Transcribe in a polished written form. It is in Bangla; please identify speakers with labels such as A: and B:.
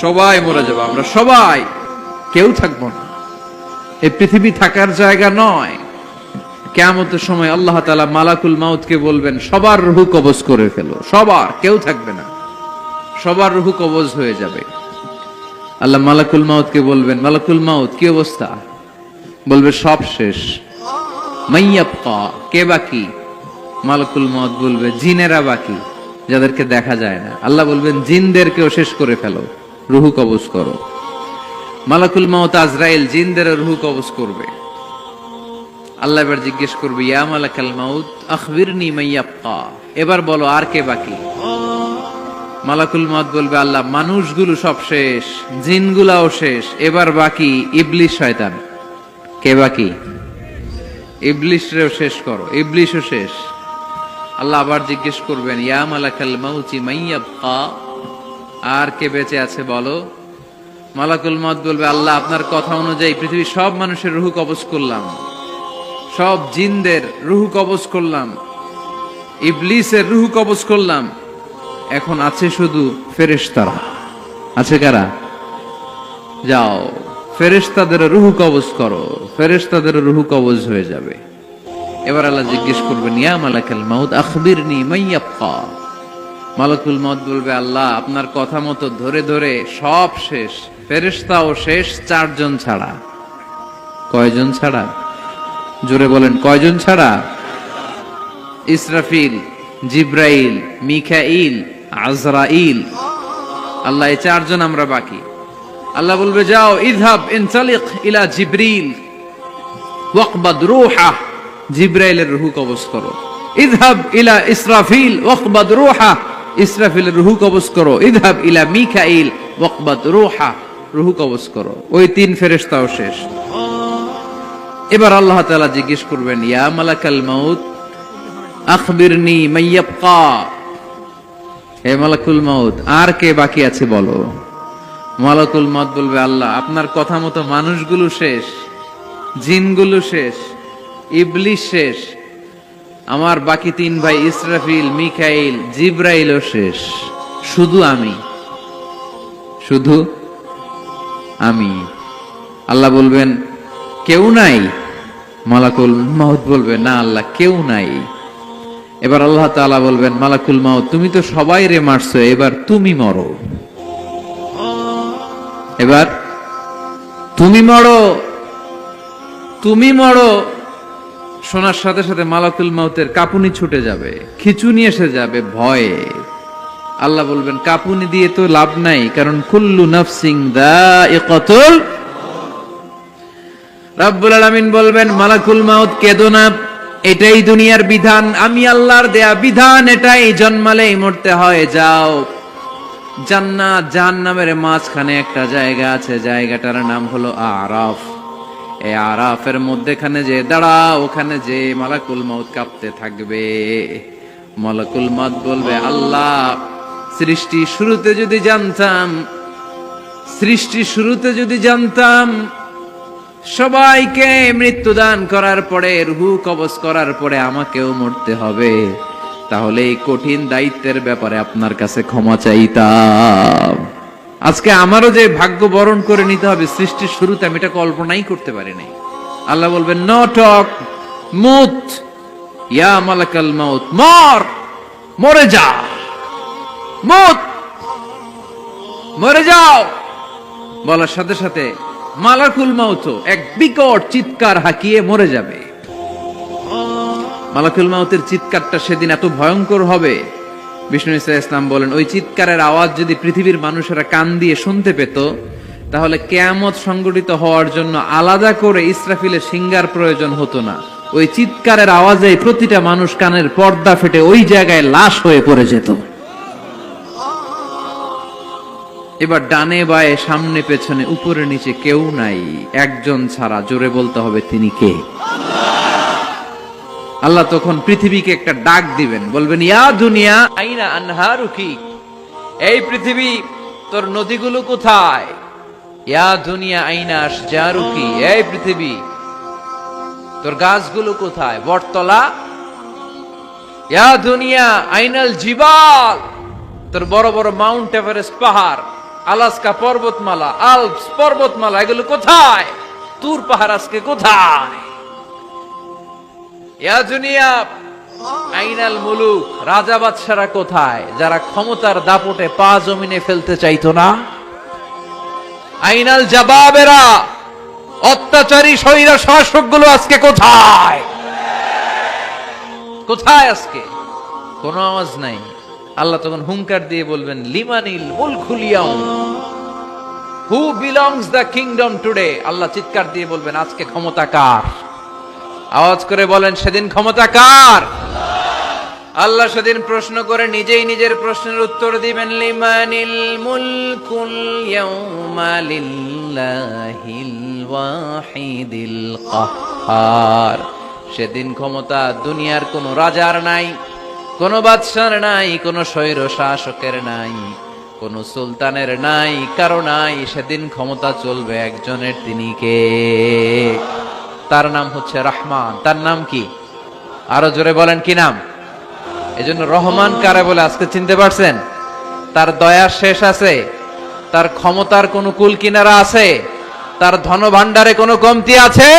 A: সবাই মরে যাবো, আমরা সবাই, কেউ থাকবো না। এই পৃথিবী থাকার জায়গা নয়। কিয়ামতের সময় আল্লাহ তাআলা মালাকুল মাউতকে বলবেন, সবার রূহ কবজ করে ফেলো, সবার, কেউ থাকবে না, সবার রূহ কবজ হয়ে যাবে। আল্লাহ মালাকুল মাউতকে বলবেন, মালাকুল মাউত কি অবস্থা? বলবে সব শেষ। মাইয়াবকা, কে বাকি? মালাকুল মাউত বলবে জিনেরা বাকি, যাদেরকে দেখা যায় না। আল্লাহ বলবেন জিনদেরকেও শেষ করে ফেলো, রূহ কবজ করো। মালাকুল মাউত আজরাইল জিনদের রূহ কবজ করবে। আল্লাহ এবার জিজ্ঞেস করবে, ইয়া মালাকাল মাউত আখবিরনি মাইয়াবকা, এবার বলো আর কে বাকি? মালাকুল মাউত বলবে, আল্লাহ মানুষগুলো সব শেষ, জিনগুলাও শেষ, এবার বাকি ইবলিস শয়তান। কে বাকি? ইবলিসরেও শেষ করো, ইবলিসও শেষ। আল্লাহ আবার জিজ্ঞেস করবেন, ইয়া মালাকাল মাউতি মাইয়াবকা, আর কে বেঁচে আছে বলো। মালাকুল মাউত বলবে, আল্লাহ আপনার কথা অনুযায়ী পৃথিবীর সব মানুষের রূহ কবজ করলাম, সব জিনদের রূহ কবজ করলাম, ইবলিসের রূহ কবজ করলাম, এখন আছে শুধু ফেরেশতারা। আছে কারা? যাও ফেরেশতাদের রূহ কবজ করো, ফেরেশতাদের রূহ কবজ হয়ে যাবে। এবার আল্লাহ জিজ্ঞেস করবেন, ইয়া মালাকাল মাউত আখবিরনি মাইয়াবকা। মালাকুল মাউত বলবে, আল্লাহ আপনার কথা মতো ধরে ধরে সব শেষ, ফেরেশতাও শেষ, 4 জন ছাড়া। কয়জন ছাড়া? জোরে বলেন, কয়জন ছাড়া? ইসরাফিল, জিব্রাইল, মিকাইল, আজরাইল। আল্লাহ এই 4 জন আমরা বাকি। আল্লাহ বলবে, যাও ইযহাব ইনতালিক ইলা জিবরিল ওয়াকবাদ রূহা, জিব্রাইলের রূহ কবজ করো। ইযহাব ইলা ইসরাফিল ওয়াকবাদ রূহা, ইসরাফিলের রূহ কবজ করো। ইযহাব ইলা মিকাইল ওয়াকবাদ রূহা, রূহ কবজ করো। ওই 3 ফেরেশতাও শেষ। এবার আল্লাহ তাআলা জিজ্ঞেস করবেন, ইয়া মালাকাল মাউত আখবিরনি মাইয়াবকা, হে মালাকুল মাউত আর কে বাকি আছে বলো। মালাকুল মাউত বলবে, আল্লাহ আপনার কথা মতো মানুষগুলো শেষ, জিনগুলো শেষ, ইবলিস শেষ, আমার বাকি 3 ভাই ইসরাফিল, মিকাইল, জিব্রাইলও শেষ, শুধু আমি, শুধু আমি। আল্লাহ বলবেন, কেউ নাই? মালাকুল মাউত বলবে, না আল্লাহ কেউ নাই। এবার আল্লাহ তাআলা বলবেন, মালাকুল মাউত তুমি তো সবাই রে মারছো, এবার তুমি মরো, এবার তুমি মরো, তুমি মরো। শোনার সাথে সাথে মালাকুল মাউতের কাঁপুনি ছুটে যাবে, খিঁচুনি এসে যাবে ভয়ে। আল্লাহ বলবেন, কাঁপুনি দিয়ে তো লাভ নাই, কারণ কুল্লু নাফসিন যায়িকাতুল। রব্বুল আলামিন বলবেন, মালাকুল মাউত কেঁদো না, এটাই দুনিয়ার বিধান, আমি আল্লাহর দেয়া বিধান, এটাই, জন্মালেই মরতে হয়। যাও, জান্নাত জাহান্নামের মাঝখানে একটা জায়গা আছে, জায়গাটার নাম হলো আরাফ। এই আরাফের মধ্যেখানে যে দাঁড়া, ওখানে যে মালাকুল মাউত কাঁপতে থাকবে। মালাকুল মাউত বলবে, আল্লাহ সৃষ্টি শুরুতে যদি জানতাম, সৃষ্টি শুরুতে যদি জানতাম সবাইকে মৃত্যুদান করার পরে, রূহ কবজ করার পরে আমাকেও মরতে হবে, তাহলে এই কঠিন দায়িত্বের ব্যাপারে আপনার কাছে ক্ষমা চাইতাম। আজকে আমারও যে ভাগ্য বরণ করে নিতে হবে সৃষ্টির শুরুতে, আমি এটা কল্পনাই করতে পারি নাই। আল্লাহ বলবেন, নো টক, মুত, ইয়া মালাকাল মাউত, মর, মরে যা, মুত, মরে যাও। বলার সাথে সাথে মালাকুল মাউত এক বিকট চিৎকার হাঁকিয়ে মরে যাবে। মালাকুল মাউতের চিৎকারটা সেদিন এত ভয়ঙ্কর হবে, বিষ্ণু ইসা ইসলাম বলেন, ওই চিৎকারের আওয়াজ যদি পৃথিবীর মানুষেরা কান দিয়ে শুনতে পেত, তাহলে কিয়ামত সংগঠিত হওয়ার জন্য আলাদা করে ইসরাফিলের সিঙ্গার প্রয়োজন হতো না। ওই চিৎকারের আওয়াজে প্রতিটা মানুষ কানের পর্দা ফেটে ওই জায়গায় লাশ হয়ে পড়ে যেত। এবার ডানে বায়ে সামনে পেছনে উপরে নিচে কেউ নাই, একজন ছাড়া। জোরে বলতে হবে, তিনি কে? আল্লাহ তখন পৃথিবীকে একটা ডাক দিবেন, বলবেন, ইয়া দুনিয়া আইনা আনহারুকি, এই পৃথিবী তোর নদীগুলো কোথায়? ইয়া দুনিয়া আইনা আশজারুকি, এই পৃথিবী তোর গাছগুলো কোথায়? বটতলা। ইয়া দুনিয়া আইনাল জিবাল, তোর বড় বড় মাউন্ট এভারেস্ট পাহাড় আলাস্কা পর্বতমালা, আল্পস পর্বতমালা, এগুলো কোথায়? তুর পাহাড় আজকে কোথায়? ইয়া দুনিয়া আইনাল মুলুক, রাজা বাদশারা কোথায় যারা ক্ষমতার দাপটে পা জমিনে ফেলতে চাইতো না? আইনাল জাবাবেরা, অত্যাচারী স্বৈরা শাসকগুলো আজকে কোথায়? কোথায় আজকে? কোনো আওয়াজ নাই। আল্লাহ তখন হুঙ্কার দিয়ে বলবেন, লিমানিল মুলকুল ইয়াউম, who belongs the kingdom today. Allah চিৎকার দিয়ে বলবেন, আজকে ক্ষমতা কার? আওয়াজ করে বলেন, সেদিন ক্ষমতা কার? আল্লাহ সেদিন প্রশ্ন করে নিজেই নিজের প্রশ্নের উত্তর দিবেন, লিমানিল মুলকুল ইয়াউমা লিল্লাহিল ওয়াহিদিল কাহ্হার। সেদিন ক্ষমতা দুনিয়ার কোনো রাজার নাই, কোনো বাদশার নাই, কোনো স্বৈর শাসকের নাই, কোনো সুলতানের নাই, কারো নাই। সেদিন ক্ষমতা চলবে একজনের, তিনি কে? তার নাম হচ্ছে রহমান। তার নাম কি? আরো জোরে বলেন, কি নাম? এজন্য রহমান কারে বলে আজকে চিনতে পারছেন? তার দয়ার শেষ আছে? তার ক্ষমতার কোনো কুল কিনারা আছে? তার ধন ভান্ডারে কোনো কমতি আছে?